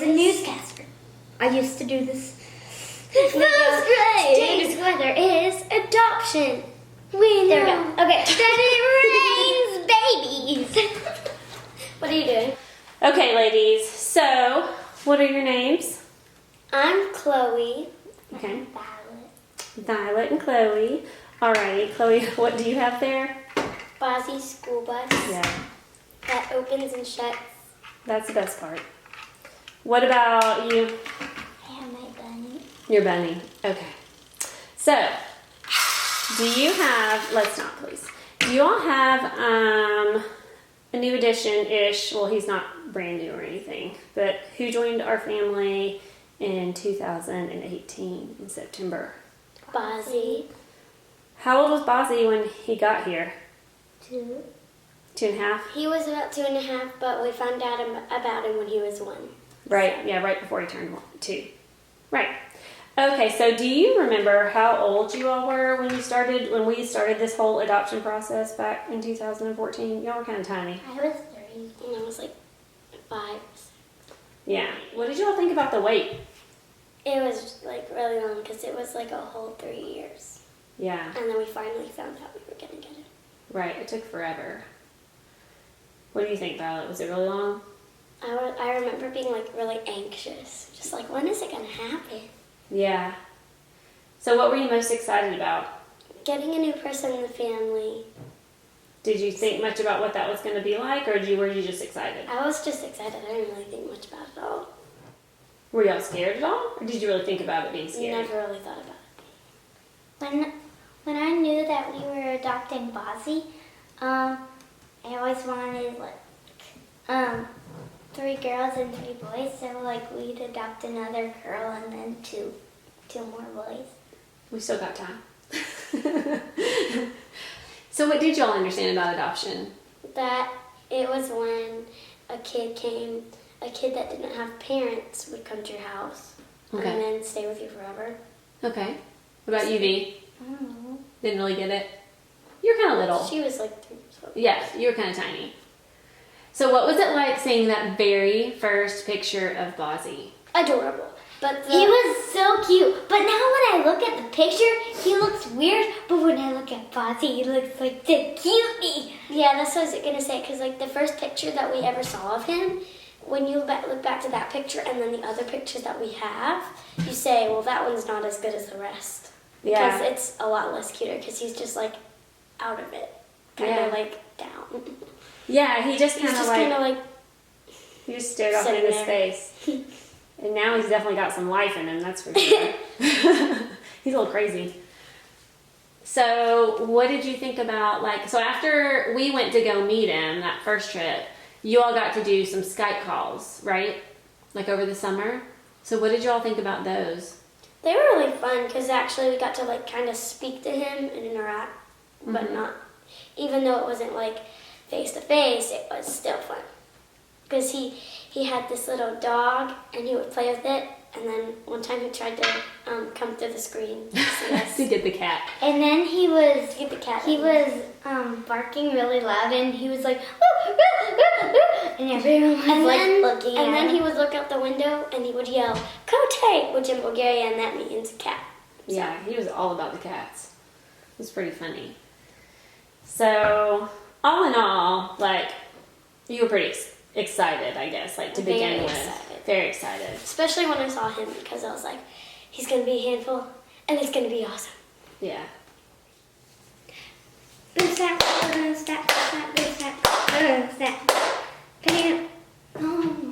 was a newscaster. I used to do this. First grade. Today's weather is adoption. We There we know go. Okay. that it rains babies. What are you doing? Okay, ladies. So, what are your names? I'm Chloe. Okay. Violet. Violet and Chloe. Alrighty, Chloe, what do you have there? Bozzy's school bus Yeah, that opens and shuts. that's the best part. What about you? I have my bunny. Your bunny. Okay. So, do you have, let's not please. Do you all have a new addition-ish? Well, he's not brand new or anything, but who joined our family in 2018 in September? Bozzy. How old was Bozzy when he got here? 2. 2.5? He was about 2.5, but we found out about him when he was 1. Right, yeah, right before he turned 2. Right. Okay, so do you remember how old you all were when we started this whole adoption process back in 2014? Y'all were kind of tiny. I was 3. And I was like 5. Yeah. What did you all think about the wait? It was like really long because it was like a whole 3 years. Yeah, And then we finally found out we were going to get it. right. It took forever. What do you think, Violet? Was it really long? I remember being like really anxious. Just like, when is it going to happen? Yeah. So what were you most excited about? Getting a new person in the family. Did you think much about what that was going to be like, or were you just excited? I was just excited. I didn't really think much about it at all. Were y'all scared at all, or did you really think about it being scary? Never really thought about it. When I knew that we were adopting Bozzy, I always wanted 3 girls and 3 boys, so like we'd adopt another girl and then two more boys. We still got time. So what did y'all understand about adoption? That it was when a kid that didn't have parents would come to your house Okay. and then stay with you forever. Okay. What about you, V? I don't know. Didn't really get it? You're kind of little. She was like 3 years old. Yeah, you were kind of tiny. So what was it like seeing that very first picture of Bozzy? Adorable. But He was so cute, but now when I look at the picture, he looks weird, but when I look at Bozzy, he looks like the cutie. yeah, that's what I was gonna say. Cause like the first picture that we ever saw of him, when you look back to that picture and then the other pictures that we have, you say, well, that one's not as good as the rest. Because Yeah. it's a lot less cuter. Because he's just like out of it, kind of Yeah. like down. Yeah, he just He's kind of just like, kind of like he just stared off sitting into there. space. And now he's definitely got some life in him, that's for sure. He's a little crazy. So what did you think about, so after we went to go meet him that first trip, you all got to do some Skype calls, right? Like over the summer? So what did you all think about those? They were really fun because actually we got to like kind of speak to him and interact, but not, even though it wasn't like face to face, it was still fun. Because he had this little dog and he would play with it, and then one time he tried to come through the screen to see us. To get the cat. And then he was Get the cat. He was barking really loud, and he was like, "Woo, woo, woo, woo," and everyone was And like then, looking and at then him. he would look out the window and he would yell, "Kote," which in Bulgarian that means cat. Yeah, he was all about the cats. It was pretty funny. So, all in all, you were pretty excited, I guess, to Very begin with. excited. Very excited. Especially when I saw him, because I was like, he's going to be a handful and it's going to be awesome. Yeah. Boom, snap, boom, snap, snap, boom, snap, boom, snap. Bam. Oh,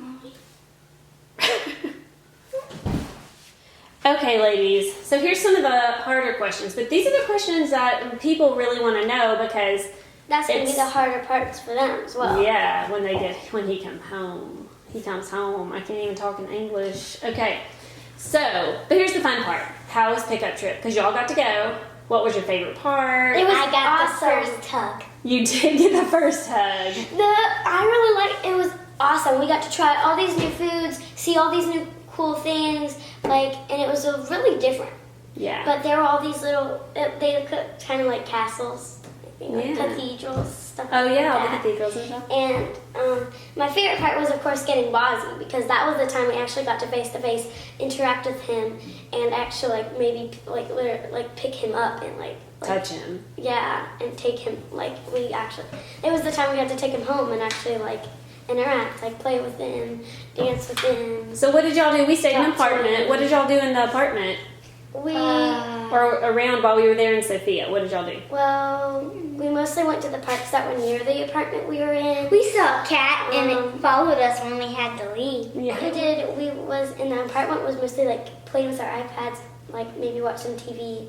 Okay, ladies. So here's some of the harder questions, but these are the questions that people really want to know because That's going to be It's- the harder parts for them as well. yeah, when he comes home. He comes home. I can't even talk in English. Okay. So, but here's the fun part. How was pickup trip? Because y'all got to go. What was your favorite part? It was I got awesome. the first hug. You did get the first hug. I really liked it. Was awesome. We got to try all these new foods, see all these new cool things, and it was really different. Yeah. But there were all these little, they look kind of like castles. like Yeah. cathedrals, stuff Oh like yeah, all that. the cathedrals and stuff. And my favorite part was, of course, getting Bozzy, because that was the time we actually got to face interact with him, and actually like maybe like pick him up and like Touch him. yeah, and take him it was the time we had to take him home and actually like interact, like play with him, dance with him. So what did y'all do? We stayed in an Talk to apartment. him. What did y'all do in the apartment? We Or around while we were there in Sophia? What did y'all do? well, we mostly went to the parks that were near the apartment we were in. We saw a cat and it followed us when we had to leave. We did. We was in the apartment was mostly like playing with our iPads, like maybe watch some TV.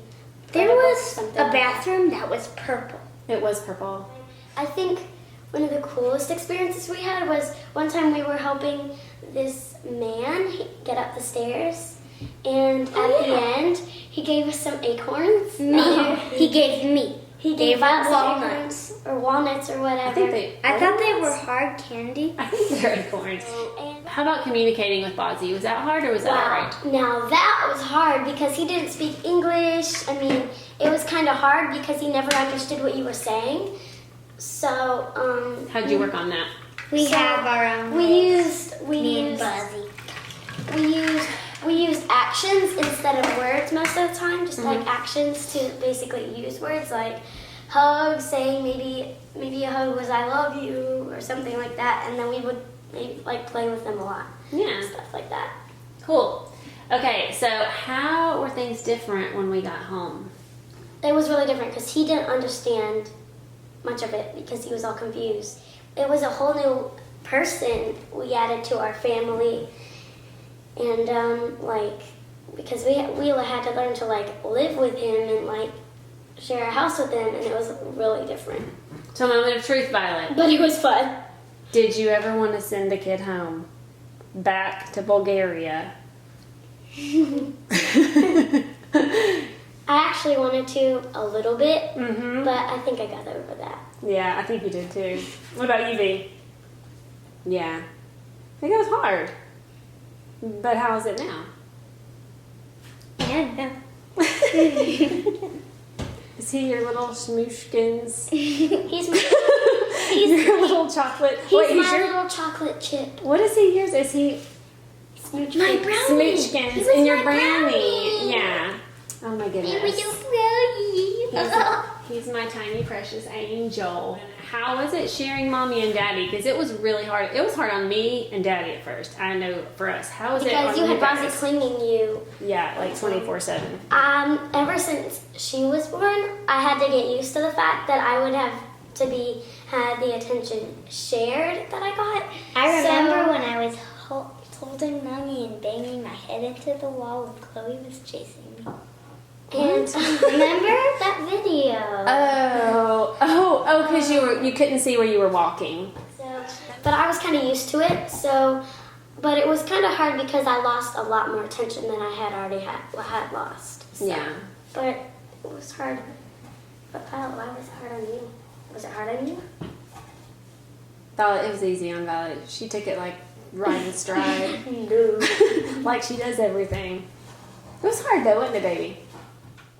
There read a book, was something a like that. bathroom that was purple. It was purple. I think one of the coolest experiences we had was one time we were helping this man get up the stairs, and at the end he gave us some acorns. Me. He gave me. He They gave were us walnuts. acorns or walnuts or whatever. I thought they were hard candy. I think they're acorns. And How about communicating with Bozzy? Was that hard or was that alright? Now that was hard because he didn't speak English. I mean, it was kind of hard because he never understood what you were saying. So, How'd you work on that? We So, have our own. we ways. used Me and Buzzy. we used actions instead of words most of the time. Just like actions to basically use words like hug, saying maybe a hug was I love you or something like that, and then we would maybe like play with them a lot. Yeah. Stuff like that. Cool. Okay, so how were things different when we got home? It was really different because he didn't understand much of it because he was all confused. It was a whole new person we added to our family, and like because we had to learn to like live with him and like share a house with him, and it was really different. So, moment of truth, Violet. But it was fun. Did you ever want to send the kid home? Back to Bulgaria? I actually wanted to a little bit, Mm-hmm. but I think I got over that. Yeah, I think you did too. What about you, V? Yeah. I think it was hard. But how is it now? Yeah. Is he your little smooshkins? He's your little chocolate. my your, little chocolate chip. what is he yours? Is he Smooch My cake. brownie. smoochkins He was and your my brownie? Yeah. Oh my goodness. brownie. He's my tiny precious angel. How was it sharing mommy and daddy? Because it was really hard. It was hard on me and daddy at first. I know for us. How was it on Because you had Bozzy guys? clinging you. Yeah, like 24/7. Ever since she was born, I had to get used to the fact that I would have to had the attention shared that I got. I remember So- when I was holding mommy and banging my head into the wall when Chloe was chasing me. And Remember that video? Because you couldn't see where you were walking. but I was kind of used to it. So, but it was kind of hard because I lost a lot more attention than I had already had lost. So, Yeah. But it was hard. But why was it hard on you? Was it hard on you? Violet, it was easy on Violet. She took it like right in stride. No. Like she does everything. It was hard though, wasn't it, baby?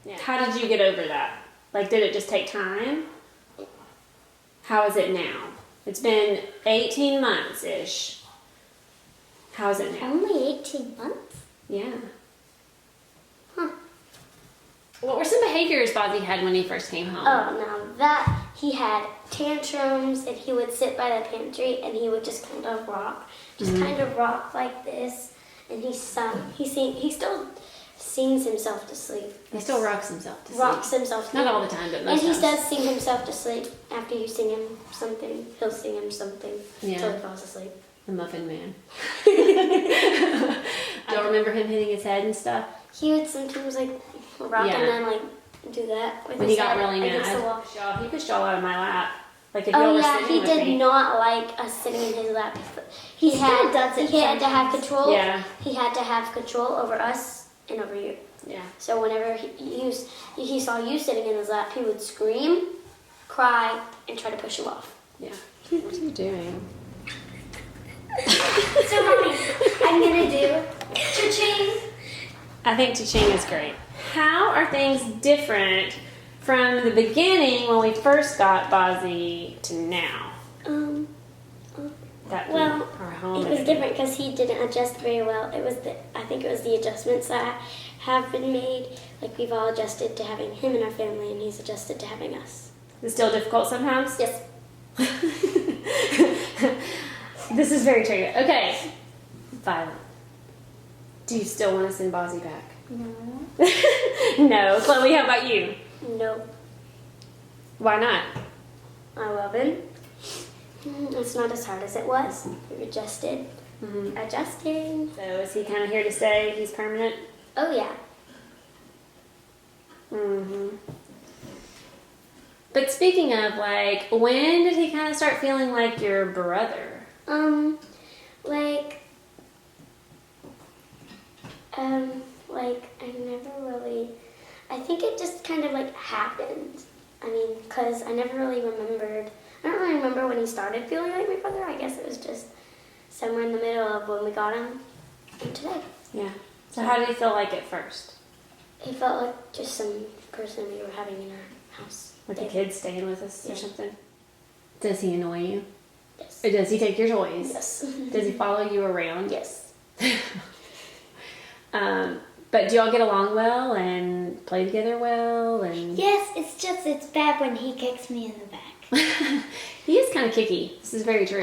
Yeah. How did you get over that? Like, did it just take time? How is it now? It's been 18 months-ish. How is it now? Only 18 months? Yeah. Huh. What were some behaviors Bozzy had when he first came home? Oh, now that he had tantrums and he would sit by the pantry and he would just kind of rock, kind of rock like this, and he still sings himself to sleep. He still rocks himself to sleep. Rocks himself to sleep. Not all the time, but And most he times. does sing himself to sleep after you sing him something. He'll sing him something Yeah. until he falls asleep. The Muffin Man. Don't remember him hitting his head and stuff? He would sometimes like rock Yeah. and then like do that with When his he got head really against the wall. mad. He pushed y'all out of my lap. Like if y'all Oh were yeah, sitting he with did me. not like us sitting in his lap. He still does it He had to have sometimes. control. Yeah. He had to have control over us and over you. Yeah. So whenever he saw you sitting in his lap, he would scream, cry, and try to push you off. Yeah. What are you doing? So, mommy, I'm gonna do cha-ching. I think cha-ching is great. How are things different from the beginning when we first got Bozzy to now? That we Well, are home. it was different because he didn't adjust very well. I think it was the adjustments that have been made. Like we've all adjusted to having him in our family, and he's adjusted to having us. Is it still difficult sometimes? Yes. This is very true. Okay, Violet. Do you still want to send Bozzy back? No. No. Chloe, how about you? No. Why not? I love him. It's not as hard as it was. We've adjusted. Mm-hmm. Adjusting. So is he kind of here to stay? He's permanent? Oh yeah. Mm-hmm. But speaking of, like, when did he kind of start feeling like your brother? I never really, I think it just kind of like happened. I mean, because I never really remembered, I don't really remember when he started feeling like my brother. I guess it was just somewhere in the middle of when we got him and today. Yeah. So how did he feel like at first? He felt like just some person we were having in our house. Like a kid staying with us or Yeah. something? Does he annoy you? Yes. Or does he take your toys? Yes. Does he follow you around? Yes. But do y'all get along well and play together well? And Yes, it's bad when he kicks me in the back. he is kind of kicky. This is very true.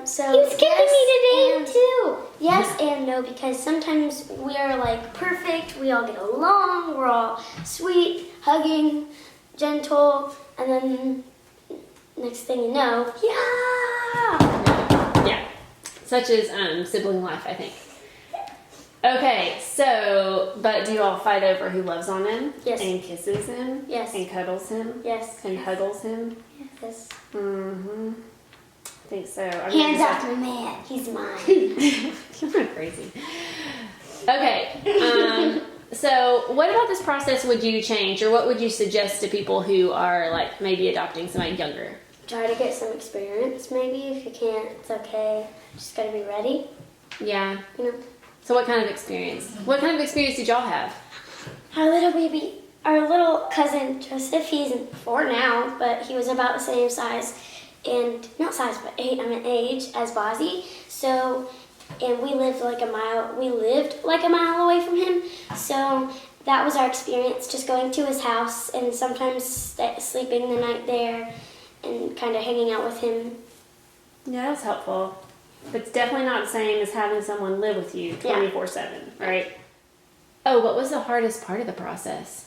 So He was kicking yes, me today too. Yes and no, because sometimes we are like perfect, we all get along, we're all sweet, hugging, gentle, and then next thing you know, yeah! Yeah. Such is sibling life, I think. Okay, so, but do you all fight over who loves on him? Yes. And kisses him? Yes. And cuddles him? Yes. And huddles him? Yes. Mm-hmm. I think so. Hands off my man. He's mine. You're crazy. Okay. So what about this process would you change, or what would you suggest to people who are like maybe adopting somebody younger? Try to get some experience, maybe. If you can't, it's okay. Just gotta be ready, Yeah. you know. So what kind of experience? What kind of experience did y'all have? Our little cousin Joseph, he's 4 now, but he was about the same size, and not size, but age as Bozzy. So, and we lived like a mile away from him. So that was our experience, just going to his house and sometimes sleeping the night there and kind of hanging out with him. Yeah, that was helpful. But it's definitely not the same as having someone live with you 24/7, right? Oh, what was the hardest part of the process?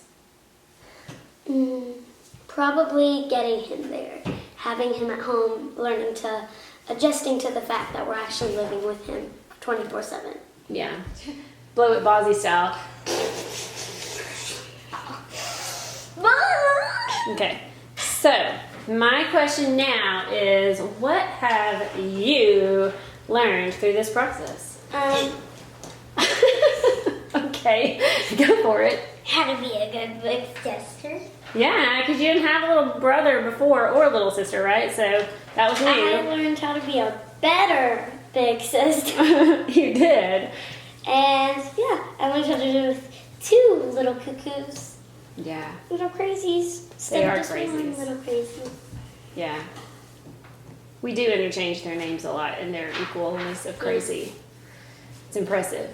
Probably getting him there, having him at home, adjusting to the fact that we're actually living with him 24/7. Yeah. Blow it Bozzy style. Okay. So, my question now is, what have you learned through this process? Okay, go for it. How to be a good big sister. Yeah, because you didn't have a little brother before or a little sister, right? So that was I new. learned how to be a better big sister. You did. And yeah, I learned how to do with 2 little cuckoos. Yeah. Little crazies. They are Just one crazies. little crazy. Yeah. We do interchange their names a lot in their equalness of crazy. It's impressive.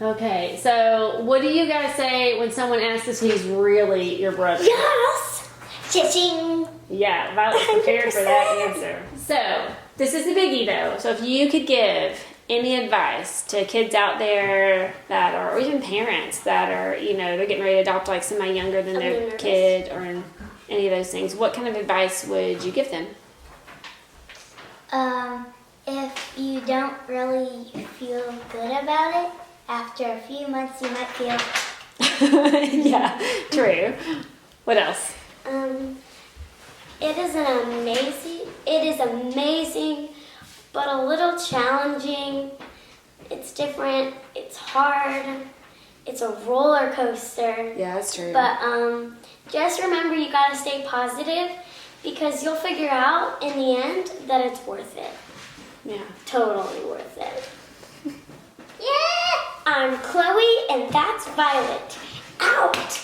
Okay, so what do you guys say when someone asks if he's really your brother? Yes! Cha-ching! Yeah, Violet's prepared for that answer. So, this is the biggie though. So if you could give any advice to kids out there that are, or even parents that are, they're getting ready to adopt like somebody younger than I'm their nervous. kid or any of those things, what kind of advice would you give them? If you don't really feel good about it, after a few months you might feel Yeah, true. What else? It is amazing, but a little challenging. It's different, it's hard, it's a roller coaster. Yeah, that's true. But just remember you gotta stay positive because you'll figure out in the end that it's worth it. Yeah. Totally worth it. Yeah! I'm Chloe and that's Violet. Out!